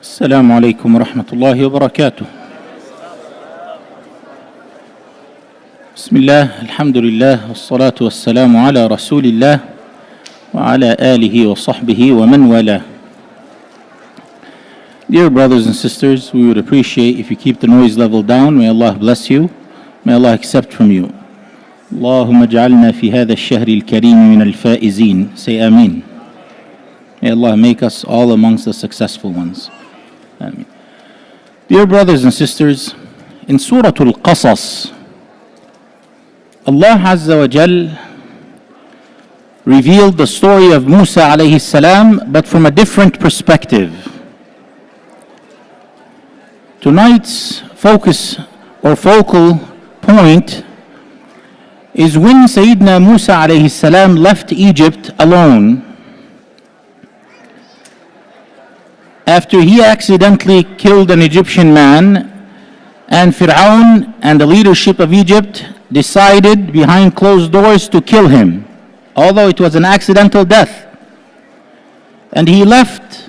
السلام عليكم ورحمة الله وبركاته. بسم الله الحمد لله والصلاة والسلام على رسول الله وعلى آله وصحبه ومن والاه. Dear brothers and sisters, we would appreciate if you keep the noise level down. May Allah bless you. May Allah accept from you. اللهم اجعلنا في هذا الشهر الكريم من الفائزين. Say Ameen. May Allah make us all amongst the successful ones. Ameen. Dear brothers and sisters, in Surah Al-Qasas, Allah Azza wa Jal revealed the story of Musa alayhi salam, but from a different perspective. Tonight's focus or focal point is when Sayyidina Musa alayhi salam left Egypt alone after he accidentally killed an Egyptian man, and Fir'aun and the leadership of Egypt decided behind closed doors to kill him, although it was an accidental death. And he left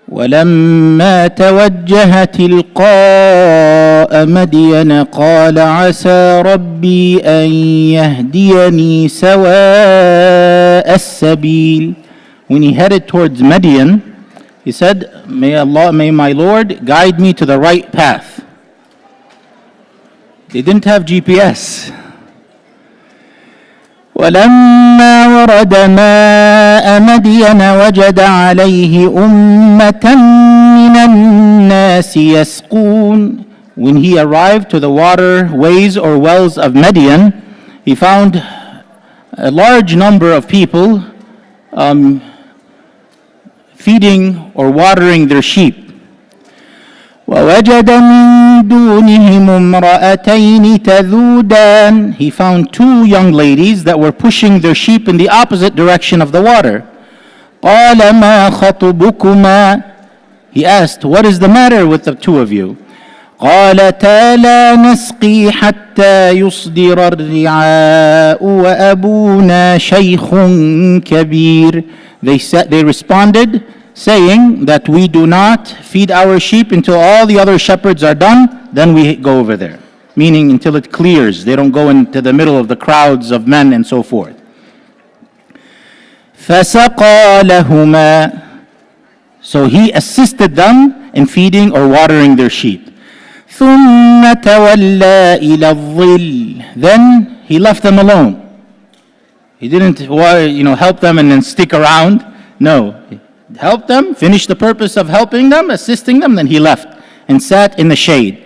ولما توجه تلقاء مدين قال عسى ربي أن يهديني سواء السبيل. When he headed towards Midian, he said, may my Lord guide me to the right path. They didn't have GPS. ولما ورد ماء مدين وجد عليه أمة من الناس يسقون. When he arrived to the waterways or wells of Midian, he found a large number of people feeding or watering their sheep. وَوَجَدَ مِن دُونِهِمُ امْرَأَتَيْنِ تَذُودَانِ. He found two young ladies that were pushing their sheep in the opposite direction of the water. قَالَ مَا خَطُبُكُمَا. He asked, what is the matter with the two of you? قَالَتَا لَا نَسْقِي حَتَّى يُصْدِرَ الرِّعَاءُ وَأَبُونَا شَيْخٌ كَبِيرٌ. They responded, saying that we do not feed our sheep until all the other shepherds are done, then we go over there. Meaning until it clears. They don't go into the middle of the crowds of men and so forth. فَسَقَى لَهُمَا. So he assisted them in feeding or watering their sheep. ثُمَّ تَوَلَّى إِلَى الظِّلِّ. Then he left them alone. He didn't help them and then stick around. No. Helped them, finished the purpose of helping them, assisting them, then he left and sat in the shade.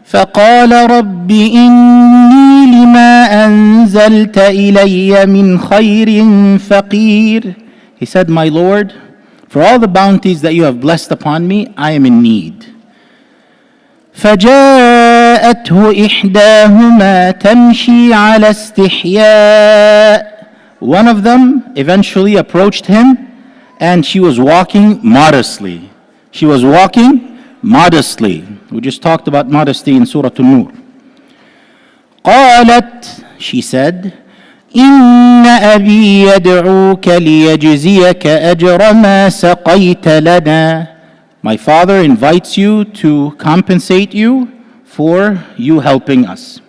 فَقَالَ رَبِّ إِنِّي لِمَا أَنزَلْتَ إِلَيَّ مِنْ خَيْرٍ فَقِيرٌ. He said, my Lord, for all the bounties that you have blessed upon me, I am in need. فَجَاءَتْهُ إِحْدَاهُمَا تَمْشِي عَلَى اسْتِحْيَاءٍ. One of them eventually approached him, and she was walking modestly. She was walking modestly. We just talked about modesty in Surah An-Nur. قالت, she said, إن أبي يدعوك ليجزيك أجر ما سقيت لنا. My father invites you to compensate you for you helping us.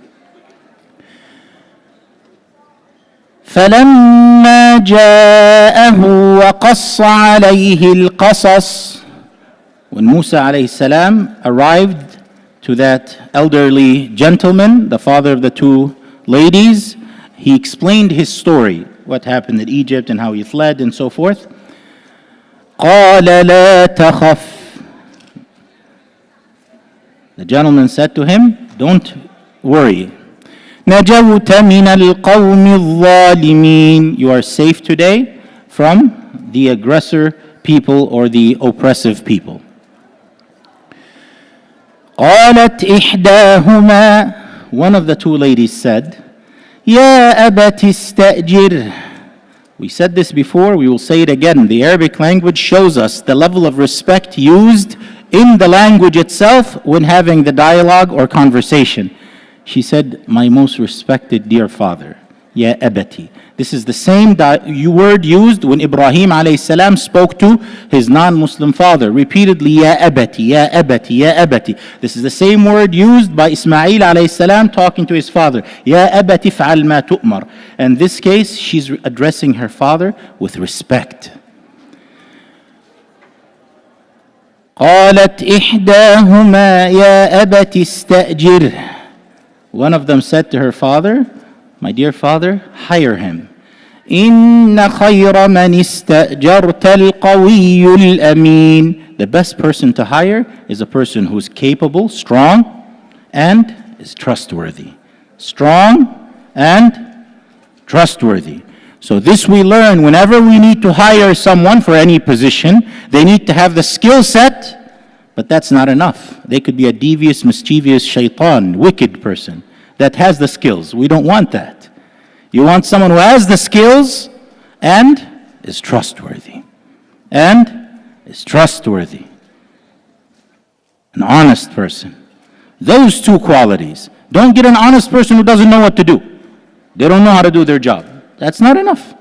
فَلَمَّا جَاءَهُ وَقَصَّ عَلَيْهِ الْقَصَصِ. When Musa alayhi salam arrived to that elderly gentleman, the father of the two ladies, he explained his story, what happened in Egypt and how he fled and so forth. قَالَ لَا تَخَفْ. The gentleman said to him, don't worry. نَجَوْتَ مِنَ الْقَوْمِ الظَّالِمِينَ. You are safe today from the aggressor people or the oppressive people. قالت إحداهما. One of the two ladies said, يا أبت استأجر. We said this before, we will say it again. The Arabic language shows us the level of respect used in the language itself when having the dialogue or conversation. She said, my most respected dear father, Ya abati. This is the same word used when Ibrahim alayhi salam spoke to his non-Muslim father. Repeatedly, Ya abati, Ya abati, Ya abati. This is the same word used by Ismail alayhi salam talking to his father. Ya abati fa'al ma tu'mar. In this case, she's addressing her father with respect. قالت إحداهما يا أبت استأجره. One of them said to her father, my dear father, hire him. إن خير من استأجرت القوي الأمين. The best person to hire is a person who's capable, strong, and is trustworthy. Strong and trustworthy. So this we learn whenever we need to hire someone for any position, they need to have the skill set, but that's not enough. They could be a devious, mischievous shaitan, wicked person that has the skills. We don't want that. You want someone who has the skills and is trustworthy. And is trustworthy. An honest person. Those two qualities. Don't get an honest person who doesn't know what to do. They don't know how to do their job. That's not enough.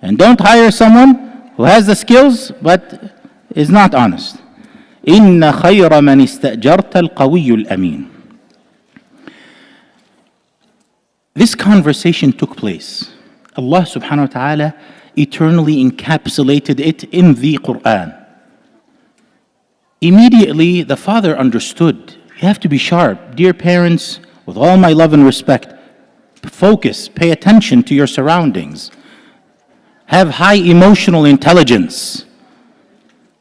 And don't hire someone who has the skills but is not honest. إن خير من استأجرت القوي الأمين. This conversation took place. Allah subhanahu wa ta'ala eternally encapsulated it in the Quran. Immediately, the father understood. You have to be sharp. Dear parents, with all my love and respect, focus, pay attention to your surroundings. Have high emotional intelligence.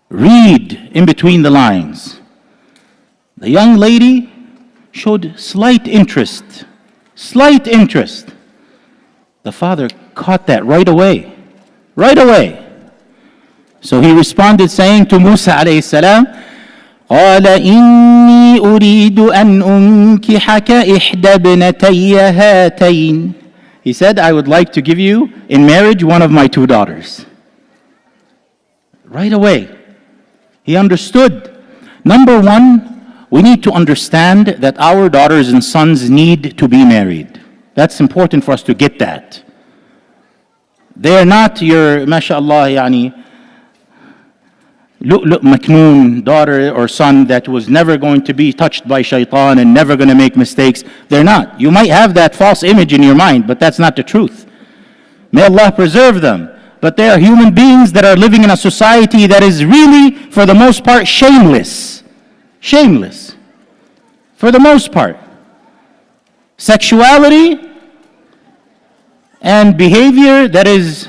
Read in between the lines. The young lady showed slight interest. Slight interest. The father caught that right away. Right away. So he responded saying to Musa alayhi salam, قال إني أريد أن أنكحك إحدى ابنتي هاتين. He said, I would like to give you in marriage one of my two daughters. Right away. He understood. Number one, we need to understand that our daughters and sons need to be married. That's important for us to get that. They are not your, mashallah, lu'lu' maknoon daughter or son that was never going to be touched by shaitan and never going to make mistakes. They're not. You might have that false image in your mind, but that's not the truth. May Allah preserve them. But they are human beings that are living in a society that is really, for the most part, shameless. Shameless. For the most part. Sexuality and behavior that is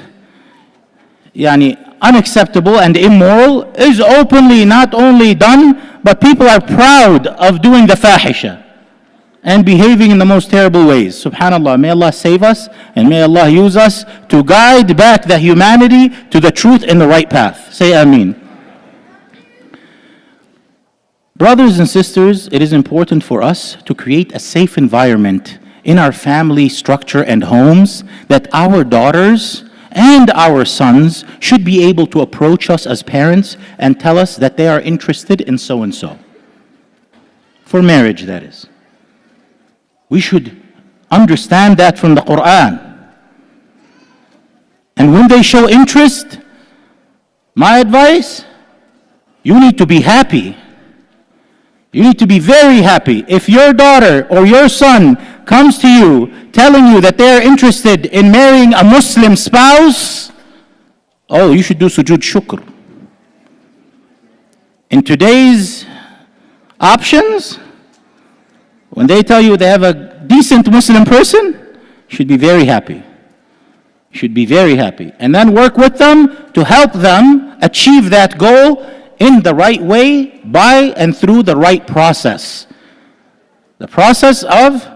unacceptable and immoral is openly not only done, but people are proud of doing the fahisha and behaving in the most terrible ways. Subhanallah, may Allah save us and may Allah use us to guide back the humanity to the truth and the right path. Say Ameen. Brothers and sisters, it is important for us to create a safe environment in our family structure and homes that our daughters and our sons should be able to approach us as parents and tell us that they are interested in so and so. For marriage, that is. We should understand that from the Quran. And when they show interest, my advice, you need to be happy. You need to be very happy. If your daughter or your son comes to you telling you that they're interested in marrying a Muslim spouse, oh, you should do sujood shukr. In today's options, when they tell you they have a decent Muslim person, you should be very happy. You should be very happy. And then work with them to help them achieve that goal in the right way, by and through the right process. The process of,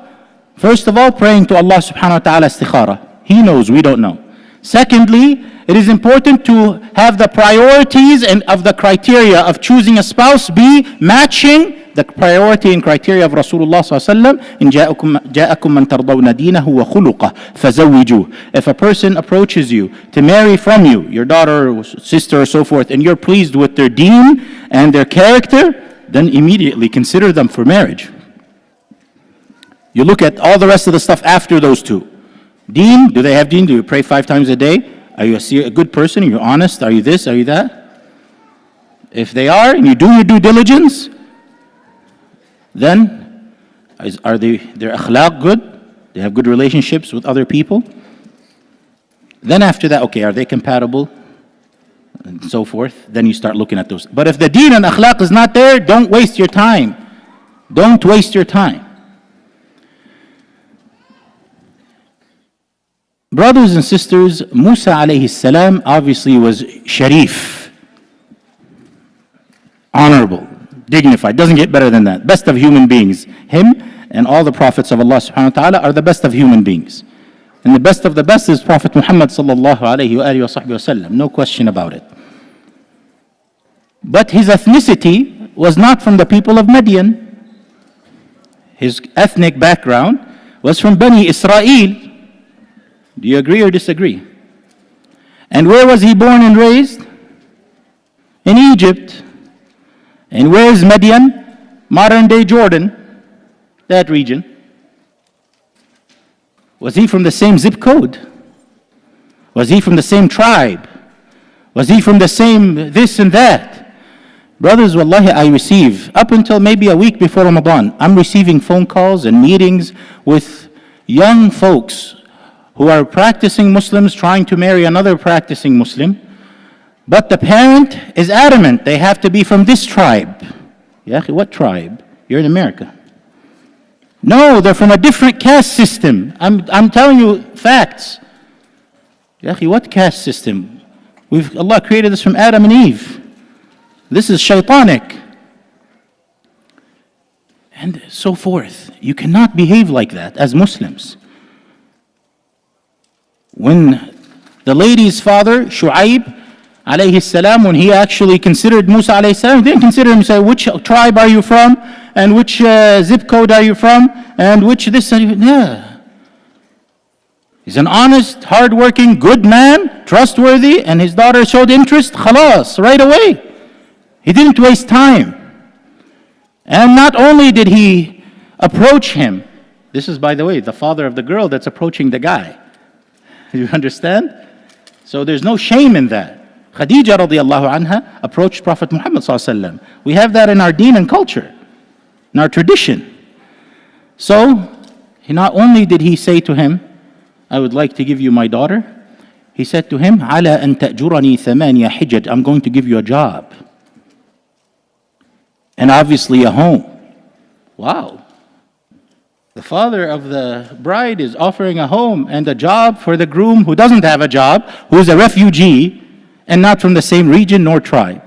first of all, praying to Allah subhanahu wa ta'ala istikhara. He knows, we don't know. Secondly, it is important to have the priorities and of the criteria of choosing a spouse be matching the priority and criteria of Rasulullah sallallahu alaihi wasallam. In جاءكم من ترضون دينه وخلقه فزوجوه. If a person approaches you to marry from you, your daughter or sister or so forth, and you're pleased with their deen and their character, then immediately consider them for marriage. You look at all the rest of the stuff after those two. Deen, do they have deen? Do you pray 5 times a day? Are you a good person? Are you honest? Are you this? Are you that? If they are, and you do your due diligence, then are their akhlaq good? They have good relationships with other people? Then after that, okay, are they compatible? And so forth. Then you start looking at those. But if the deen and akhlaq is not there, don't waste your time. Don't waste your time. Brothers and sisters, Musa alayhi salam obviously was sharif, honorable, dignified. Doesn't get better than that. Best of human beings. Him and all the prophets of Allah subhanahu wa ta'ala are the best of human beings. And the best of the best is Prophet Muhammad sallallahu alayhi wa alihi wa sallam. No question about it. But his ethnicity was not from the people of Midian. His ethnic background was from Bani Israel. Do you agree or disagree? And where was he born and raised? In Egypt. And where is Midian? Modern day Jordan, that region. Was he from the same zip code? Was he from the same tribe? Was he from the same this and that? Brothers, wallahi, I receive, up until maybe a week before Ramadan, I'm receiving phone calls and meetings with young folks who are practicing Muslims trying to marry another practicing Muslim, but the parent is adamant they have to be from this tribe. Yeah, what tribe? You're in America. No, they're from a different caste system. I'm telling you facts. Yeah, what caste system? Allah created us from Adam and Eve. This is shaitanic. And so forth. You cannot behave like that as Muslims. When the lady's father, Shu'aib alayhi salam, when he actually considered Musa alayhi salam, he didn't consider him, say, which tribe are you from? And which zip code are you from? And which this and yeah. He's an honest, hardworking, good man, trustworthy, and his daughter showed interest, khalas, right away. He didn't waste time. And not only did he approach him, this is, by the way, the father of the girl that's approaching the guy. You understand? So there's no shame in that. Khadija radiallahu anha approached Prophet Muhammad sallallahu alaihi wasallam. We have that in our deen and culture, in our tradition. So, not only did he say to him, I would like to give you my daughter, he said to him, عَلَىٰ أَن تَأْجُرَنِي ثَمَانِيَ حِجَج, I'm going to give you a job. And obviously a home. Wow. The father of the bride is offering a home and a job for the groom who doesn't have a job, who is a refugee and not from the same region nor tribe.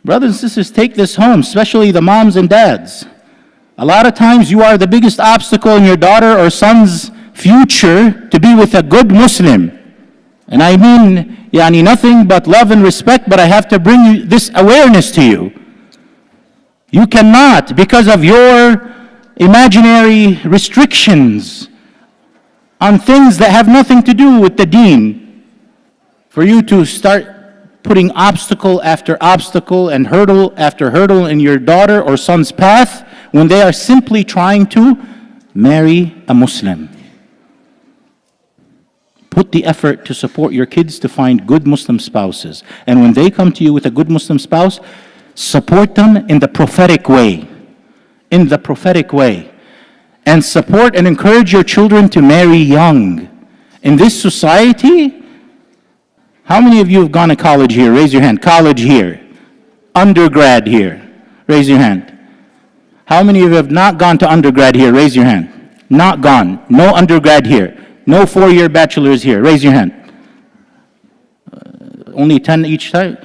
Brothers and sisters, take this home, especially the moms and dads. A lot of times you are the biggest obstacle in your daughter or son's future to be with a good Muslim. And I mean, nothing but love and respect, but I have to bring you this awareness to you. You cannot, because of your imaginary restrictions on things that have nothing to do with the deen, for you to start putting obstacle after obstacle and hurdle after hurdle in your daughter or son's path when they are simply trying to marry a Muslim. Put the effort to support your kids to find good Muslim spouses. And when they come to you with a good Muslim spouse, support them in the prophetic way. In the prophetic way. And support and encourage your children to marry young. In this society, how many of you have gone to college here? Raise your hand. College here. Undergrad here. Raise your hand. How many of you have not gone to undergrad here? Raise your hand. Not gone. No undergrad here. No 4-year bachelors here. Raise your hand. Only 10 each time.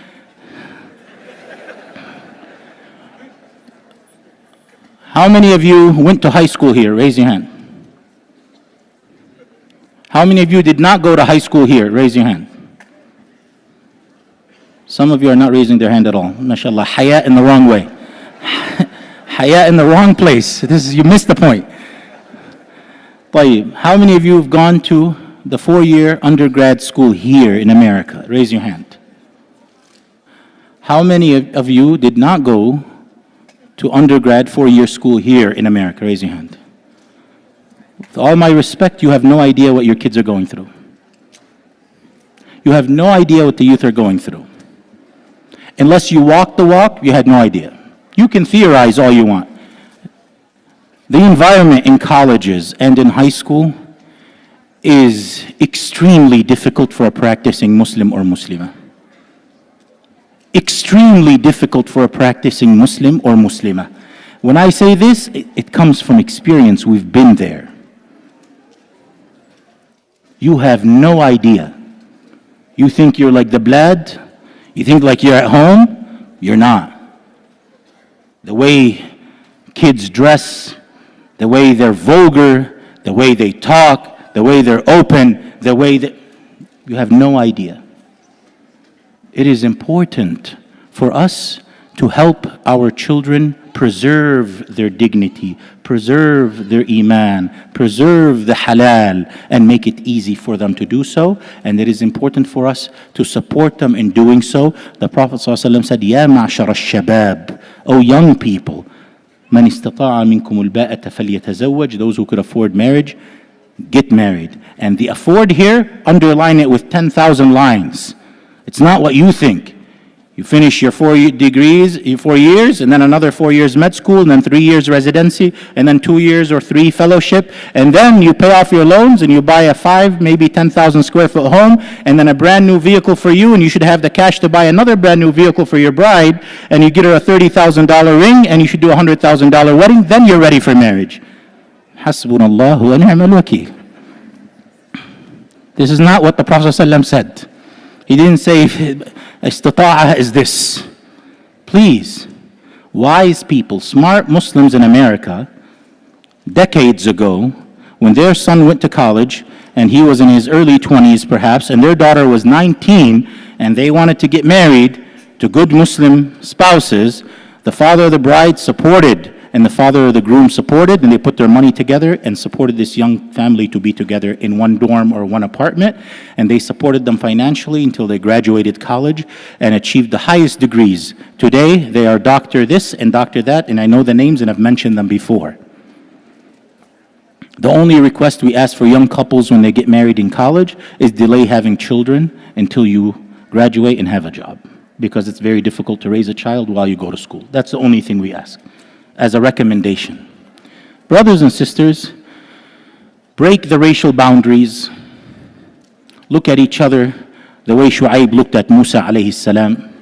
How many of you went to high school here? Raise your hand. How many of you did not go to high school here? Raise your hand. Some of you are not raising their hand at all. MashaAllah, haya in the wrong way. Haya in the wrong place. You missed the point. طيب, how many of you have gone to the 4-year undergrad school here in America? Raise your hand. How many of you did not go to undergrad 4-year school here in America? Raise your hand. With all my respect, you have no idea what your kids are going through. You have no idea what the youth are going through. Unless you walk the walk, you had no idea. You can theorize all you want. The environment in colleges and in high school is extremely difficult for a practicing Muslim or Muslimah. Extremely difficult for a practicing Muslim or Muslimah. When I say this, it comes from experience. We've been there. You have no idea. You think you're like the blad? You think like you're at home? You're not. The way kids dress, the way they're vulgar, the way they talk, the way they're open, the way that you have no idea. It is important for us to help our children preserve their dignity, preserve their iman, preserve the halal, and make it easy for them to do so. And it is important for us to support them in doing so. The Prophet ﷺ said, Ya ma'ashar al-shabab, O young people, man istata'a minkum al-ba'ata falyatazawwaj, those who could afford marriage, get married. And the afford here, underline it with 10,000 lines. It's not what you think. You finish your 4 degrees, 4 years, and then another 4 years med school, and then 3 years residency, and then 2 years or 3 fellowship, and then you pay off your loans and you buy a 5, maybe 10,000 square foot home, and then a brand new vehicle for you, and you should have the cash to buy another brand new vehicle for your bride, and you get her a $30,000 ring, and you should do a $100,000 wedding, then you're ready for marriage. Hasbunallah wa ni'mal wakeel. This is not what the Prophet ﷺ said. He didn't say, istita'ah is this. Please, wise people, smart Muslims in America, decades ago, when their son went to college, and he was in his early 20s perhaps, and their daughter was 19, and they wanted to get married to good Muslim spouses, the father of the bride supported, and the father of the groom supported, and they put their money together and supported this young family to be together in one dorm or one apartment, and they supported them financially until they graduated college and achieved the highest degrees. Today, they are doctor this and doctor that, and I know the names and I've mentioned them before. The only request we ask for young couples when they get married in college is delay having children until you graduate and have a job, because it's very difficult to raise a child while you go to school. That's the only thing we ask as a recommendation. Brothers and sisters, break the racial boundaries. Look at each other the way Shu'aib looked at Musa alayhi salam,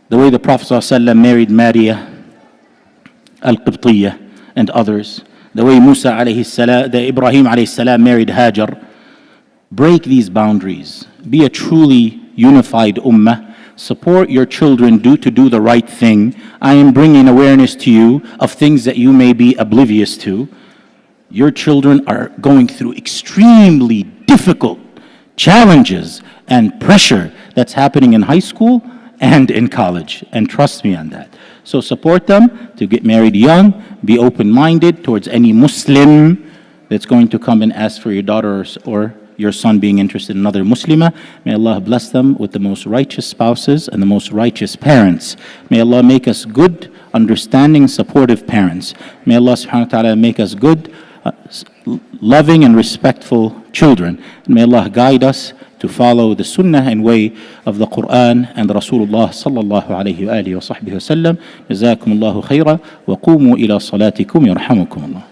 the way the Prophet ﷺ married Maria al-Qibtiyya and others, the way Musa alayhi salam, the Ibrahim alayhi salam married Hajar. Break these boundaries. Be a truly unified ummah. Support your children do the right thing. I am bringing awareness to you of things that you may be oblivious to. Your children are going through extremely difficult challenges and pressure that's happening in high school and in college, and trust me on that. So support them to get married young, be open-minded towards any Muslim that's going to come and ask for your daughter or your son being interested in another Muslimah. May Allah bless them with the most righteous spouses and the most righteous parents. May Allah make us good, understanding, supportive parents. May Allah subhanahu wa ta'ala make us good, loving and respectful children. And may Allah guide us to follow the sunnah and way of the Quran and Rasulullah sallallahu alayhi wa alihi wa sahbihi wa sallam. Jazakumullahu khayra wa qumu ila salatikum yarhamukumullah.